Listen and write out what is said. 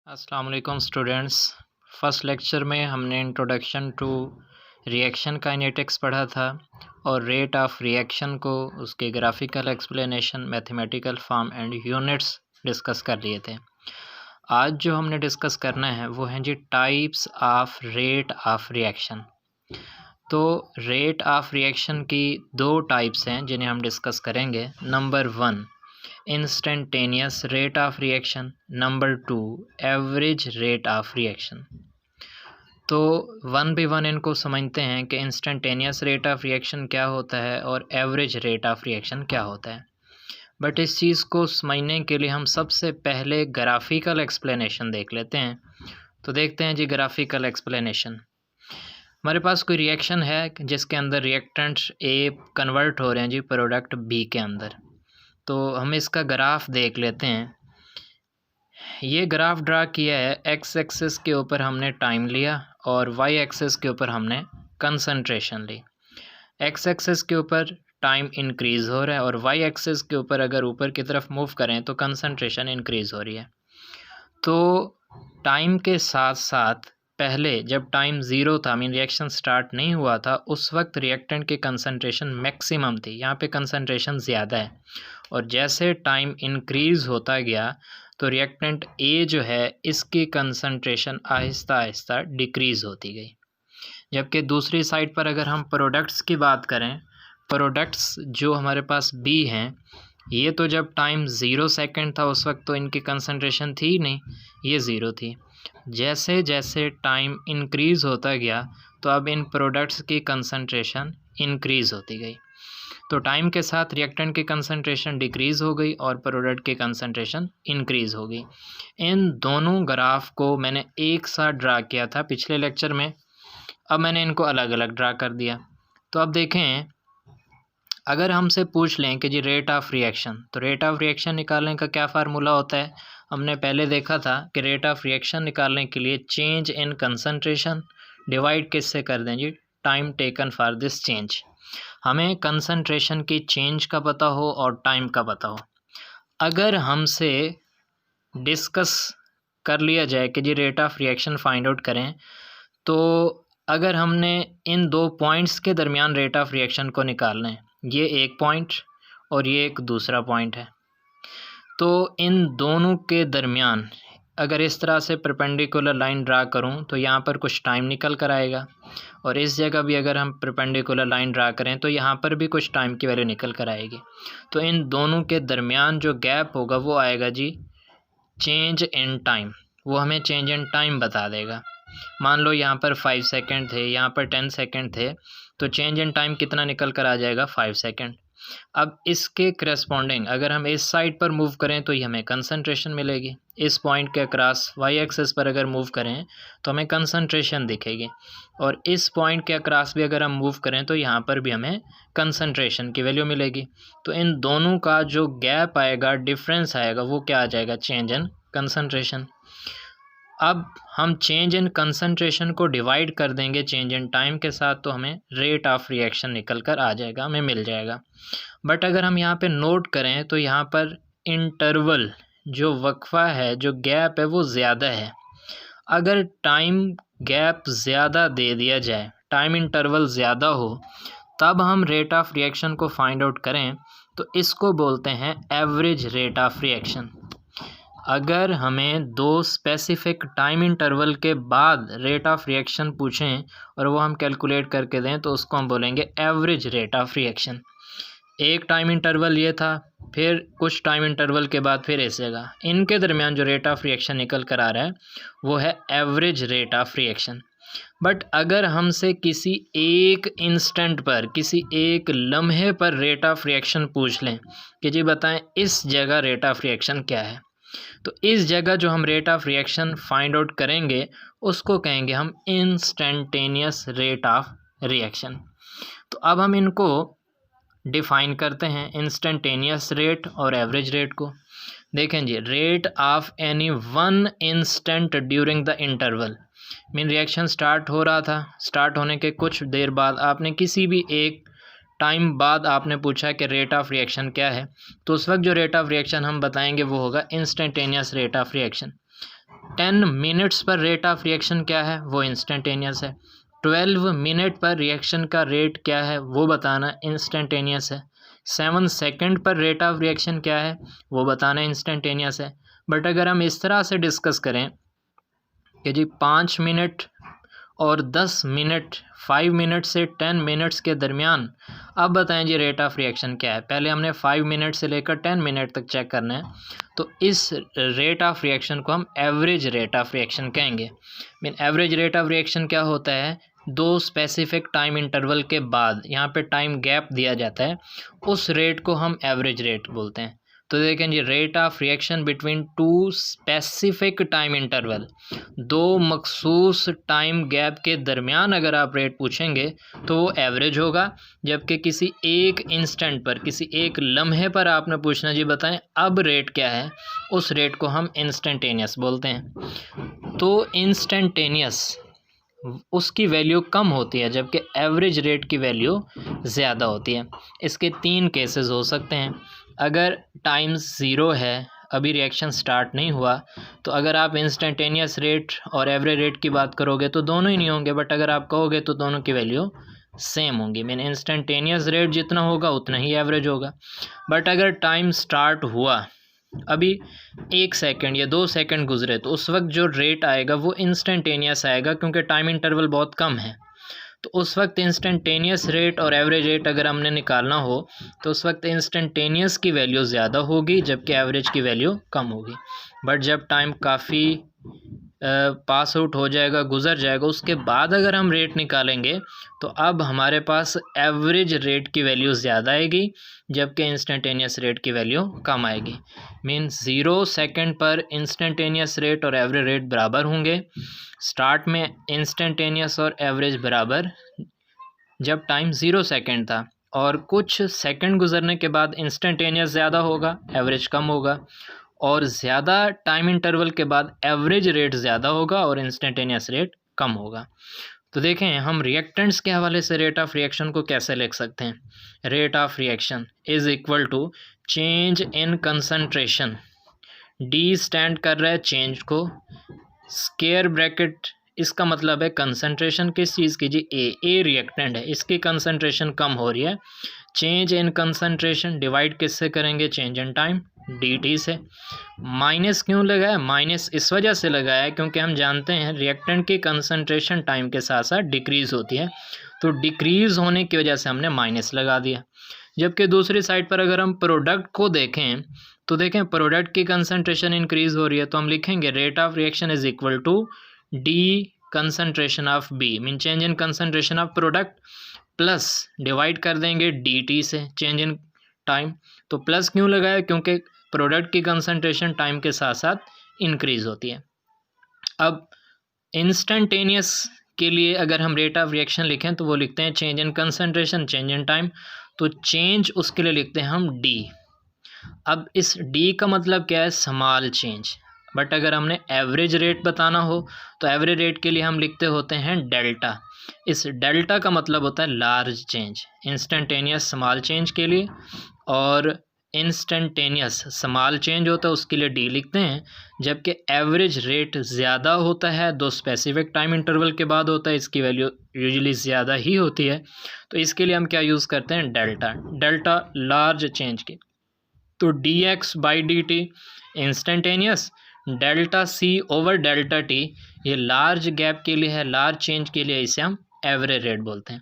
अस्सलाम वालेकुम students. First lecture में हमने इंट्रोडक्शन टू रिएक्शन काइनेटिक्स पढ़ा था और रेट ऑफ रिएक्शन को उसके graphical explanation, mathematical form and units discuss कर लिए थे। आज जो हमने डिस्कस करना है वो है जी types of rate of reaction. तो रेट ऑफ रिएक्शन की दो टाइप्स हैं जिन्हें हम डिस्कस करेंगे। Number 1 instantaneous rate of reaction, number 2 average rate of reaction. तो वन बाई वन इनको समझते हैं कि इंस्टेंटेनियस रेट ऑफ रिएक्शन क्या होता है और एवरेज रेट ऑफ रिएक्शन क्या होता है। बट इस चीज़ को समझने के लिए हम सबसे पहले ग्राफिकल एक्सप्लेनेशन देख लेते हैं। तो देखते हैं जी ग्राफिकल एक्सप्लेनेशन। हमारे पास कोई रिएक्शन है जिसके अंदर रिएक्टेंट्स ए कन्वर्ट हो रहे हैं जी प्रोडक्ट बी के अंदर। तो हम इसका ग्राफ देख लेते हैं। ये ग्राफ ड्रा किया है, एक्स एक्सिस के ऊपर हमने टाइम लिया और वाई एक्सिस के ऊपर हमने कंसंट्रेशन ली। एक्स एक्सिस के ऊपर टाइम इंक्रीज़ हो रहा है और वाई एक्सिस के ऊपर अगर ऊपर की तरफ मूव करें तो कंसंट्रेशन इंक्रीज़ हो रही है। तो टाइम के साथ साथ पहले जब टाइम ज़ीरो था, मीन रिएक्शन स्टार्ट नहीं हुआ था, उस वक्त रिएक्टेंट की कंसंट्रेशन मैक्सिमम थी। यहाँ पे कंसंट्रेशन ज़्यादा है और जैसे टाइम इंक्रीज़ होता गया तो रिएक्टेंट ए जो है इसकी कंसंट्रेशन आहिस्ता आहिस्ता डिक्रीज़ होती गई। जबकि दूसरी साइड पर अगर हम प्रोडक्ट्स की बात करें, प्रोडक्ट्स जो हमारे पास बी हैं, ये तो जब टाइम 0 सेकंड था उस वक्त तो इनकी कंसंट्रेशन थी ही नहीं, ये ज़ीरो थी। जैसे जैसे टाइम इंक्रीज़ होता गया तो अब इन प्रोडक्ट्स की कंसंट्रेशन इंक्रीज़ होती गई। तो टाइम के साथ रिएक्टेंट की कंसंट्रेशन डिक्रीज़ हो गई और प्रोडक्ट की कंसंट्रेशन इंक्रीज़ हो गई। इन दोनों ग्राफ को मैंने एक साथ ड्रा किया था पिछले लेक्चर में, अब मैंने इनको अलग अलग ड्रा कर दिया। तो अब देखें, अगर हमसे पूछ लें कि जी रेट ऑफ रिएक्शन, तो रेट ऑफ रिएक्शन निकालने का क्या फार्मूला होता है। हमने पहले देखा था कि रेट ऑफ रिएक्शन निकालने के लिए चेंज इन कंसंट्रेशन डिवाइड किससे कर दें जी, time taken for this change. हमें कंसंट्रेशन की चेंज का पता हो और टाइम का पता हो। अगर हमसे डिस्कस कर लिया जाए कि जी rate of reaction find out करें, तो अगर हमने इन दो पॉइंट्स के दरमियान रेट ऑफ रिएक्शन को निकालना है, ये एक पॉइंट और ये एक दूसरा पॉइंट है, तो इन दोनों के दरमियान अगर इस तरह से परपेंडिकुलर लाइन ड्रा करूं तो यहाँ पर कुछ टाइम निकल कर आएगा और इस जगह भी अगर हम परपेंडिकुलर लाइन ड्रा करें तो यहाँ पर भी कुछ टाइम की वैल्यू निकल कर आएगी। तो इन दोनों के दरमियान जो गैप होगा वो आएगा जी चेंज इन टाइम, वो हमें चेंज इन टाइम बता देगा। मान लो यहाँ पर 5 सेकेंड थे, यहाँ पर 10 सेकेंड थे, तो चेंज इन टाइम कितना निकल कर आ जाएगा, 5 सेकेंड। अब इसके करस्पॉन्डिंग अगर हम इस साइड पर मूव करें तो ये हमें कंसंट्रेशन मिलेगी। इस पॉइंट के अक्रॉस वाई एक्सिस पर अगर मूव करें तो हमें कंसंट्रेशन दिखेगी और इस पॉइंट के अक्रॉस भी अगर हम मूव करें तो यहाँ पर भी हमें कंसंट्रेशन की वैल्यू मिलेगी। तो इन दोनों का जो गैप आएगा, डिफरेंस आएगा, वो क्या आ जाएगा, चेंज इन कंसंट्रेशन। अब हम चेंज इन कंसंट्रेशन को डिवाइड कर देंगे चेंज इन टाइम के साथ तो हमें रेट ऑफ रिएक्शन निकल कर आ जाएगा, हमें मिल जाएगा। बट अगर हम यहाँ पे नोट करें तो यहाँ पर इंटरवल जो वक्फा है, जो गैप है, वो ज़्यादा है। अगर टाइम गैप ज़्यादा दे दिया जाए, टाइम इंटरवल ज़्यादा हो, तब हम रेट ऑफ रिएक्शन को फाइंड आउट करें तो इसको बोलते हैं एवरेज रेट ऑफ रिएक्शन। अगर हमें दो स्पेसिफिक टाइम इंटरवल के बाद रेट ऑफ रिएक्शन पूछें और वो हम कैलकुलेट करके दें तो उसको हम बोलेंगे एवरेज रेट ऑफ रिएक्शन। एक टाइम इंटरवल ये था, फिर कुछ टाइम इंटरवल के बाद फिर इस जगह, इनके दरमियान जो रेट ऑफ रिएक्शन निकल कर आ रहा है वो है average rate of reaction. But अगर हमसे किसी एक इंस्टेंट पर, किसी एक लम्हे पर रेट ऑफ रिएक्शन पूछ लें कि जी बताएं इस जगह रेट ऑफ रिएक्शन क्या है, तो इस जगह जो हम rate of reaction find out करेंगे उसको कहेंगे हम इंस्टेंटेनियस रेट ऑफ रिएक्शन। तो अब हम इनको डिफ़ाइन करते हैं, इंस्टेंटेनियस रेट और एवरेज रेट को। देखें जी, rate of any one instant during the interval, mean reaction start हो रहा था, स्टार्ट होने के कुछ देर बाद आपने किसी भी एक टाइम बाद आपने पूछा कि रेट ऑफ रिएक्शन क्या है, तो उस वक्त जो रेट ऑफ रिएक्शन हम बताएंगे वो होगा instantaneous rate of reaction. 10 minutes पर रेट ऑफ रिएक्शन क्या है, वो इंस्टेंटेनियस है। 12 मिनट पर रिएक्शन का रेट क्या है वो बताना इंस्टेंटेनियस है। 7 सेकंड पर रेट ऑफ रिएक्शन क्या है वो बताना इंस्टेंटेनियस है। बट अगर हम इस तरह से डिस्कस करें कि जी 5 मिनट और 10 मिनट, 5 मिनट से 10 मिनट्स के दरमियान, अब बताएं जी रेट ऑफ रिएक्शन क्या है। पहले हमने 5 मिनट से लेकर 10 मिनट तक चेक करना है, तो इस रेट ऑफ रिएक्शन को हम एवरेज रेट ऑफ रिएक्शन कहेंगे। Mean average rate of reaction क्या होता है, दो स्पेसिफिक टाइम इंटरवल के बाद यहाँ पे टाइम गैप दिया जाता है, उस रेट को हम एवरेज रेट बोलते हैं। तो देखें जी, rate of reaction between two specific time interval, दो मखसूस टाइम गैप के दरमियान अगर आप रेट पूछेंगे तो वो एवरेज होगा। जबकि किसी एक इंस्टेंट पर, किसी एक लम्हे पर आपने पूछना जी बताएं अब रेट क्या है, उस रेट को हम इंस्टेंटेनियस बोलते हैं। तो इंस्टेंटेनियस उसकी वैल्यू कम होती है जबकि एवरेज रेट की वैल्यू ज़्यादा होती है। इसके 3 केसेस हो सकते हैं। अगर टाइम 0 है, अभी रिएक्शन स्टार्ट नहीं हुआ, तो अगर आप इंस्टेंटेनियस रेट और एवरेज रेट की बात करोगे तो दोनों ही नहीं होंगे। बट अगर आप कहोगे तो दोनों की वैल्यू सेम होंगी। मीन इंस्टेंटेनियस रेट जितना होगा उतना ही एवरेज होगा। बट अगर टाइम स्टार्ट हुआ, अभी 1 सेकंड या 2 सेकंड गुजरे, तो उस वक्त जो रेट आएगा वो इंस्टेंटेनियस आएगा, क्योंकि टाइम इंटरवल बहुत कम है। तो उस वक्त इंस्टेंटेनियस रेट और एवरेज रेट अगर हमने निकालना हो तो उस वक्त इंस्टेंटेनियस की वैल्यू ज़्यादा होगी जबकि एवरेज की वैल्यू कम होगी। बट जब टाइम काफ़ी पास आउट हो जाएगा, गुजर जाएगा, उसके बाद अगर हम रेट निकालेंगे तो अब हमारे पास एवरेज रेट की वैल्यू ज़्यादा आएगी जबकि इंस्टेंटेनियस रेट की वैल्यू कम आएगी। मीन्स 0 सेकंड पर इंस्टेंटेनियस रेट और एवरेज रेट बराबर होंगे। स्टार्ट में इंस्टेंटेनियस और एवरेज बराबर जब टाइम 0 सेकंड था, और कुछ सेकंड गुजरने के बाद इंस्टेंटेनियस ज़्यादा होगा, एवरेज कम होगा, और ज़्यादा टाइम इंटरवल के बाद एवरेज रेट ज़्यादा होगा और इंस्टेंटेनियस रेट कम होगा। तो देखें हम रिएक्टेंट्स के हवाले से रेट ऑफ रिएक्शन को कैसे लिख सकते हैं। Rate of reaction is equal to change in concentration. D stand कर रहा है चेंज को, स्क्वायर ब्रैकेट इसका मतलब है कंसंट्रेशन किस चीज़ की जी, ए रिएक्टेंट है, इसकी कंसंट्रेशन कम हो रही है। चेंज इन कंसंट्रेशन डिवाइड किससे करेंगे, चेंज इन टाइम, dt से। माइनस क्यों लगाया, माइनस इस वजह से लगाया है क्योंकि हम जानते हैं रिएक्टेंट की कंसंट्रेशन टाइम के साथ साथ डिक्रीज़ होती है, तो डिक्रीज़ होने की वजह से हमने माइनस लगा दिया। जबकि दूसरी साइड पर अगर हम प्रोडक्ट को देखें तो देखें प्रोडक्ट की कंसंट्रेशन इंक्रीज़ हो रही है, तो हम लिखेंगे rate of reaction is equal to d concentration of b, mean change in concentration of product, plus divide कर देंगे dt से चेंज इन टाइम। तो प्लस क्यों लगाया, क्योंकि प्रोडक्ट की कंसंट्रेशन टाइम के साथ साथ इंक्रीज़ होती है। अब इंस्टेंटेनियस के लिए अगर हम रेट ऑफ रिएक्शन लिखें तो वो लिखते हैं change in concentration change in time, तो चेंज उसके लिए लिखते हैं हम डी। अब इस डी का मतलब क्या है, स्मॉल चेंज। बट अगर हमने एवरेज रेट बताना हो तो एवरेज रेट के लिए हम लिखते होते हैं डेल्टा। इस डेल्टा का मतलब होता है large change. Instantaneous small change के लिए और इंस्टेंटेनियस स्मॉल चेंज होता है उसके लिए डी लिखते हैं, जबकि एवरेज रेट ज़्यादा होता है, दो स्पेसिफिक टाइम इंटरवल के बाद होता है, इसकी वैल्यू यूजुअली ज़्यादा ही होती है, तो इसके लिए हम क्या यूज़ करते हैं, डेल्टा। डेल्टा लार्ज चेंज के, तो d x by d t instantaneous, delta c over delta t ये लार्ज गैप के लिए है, लार्ज चेंज के लिए इसे हम एवरेज रेट बोलते हैं।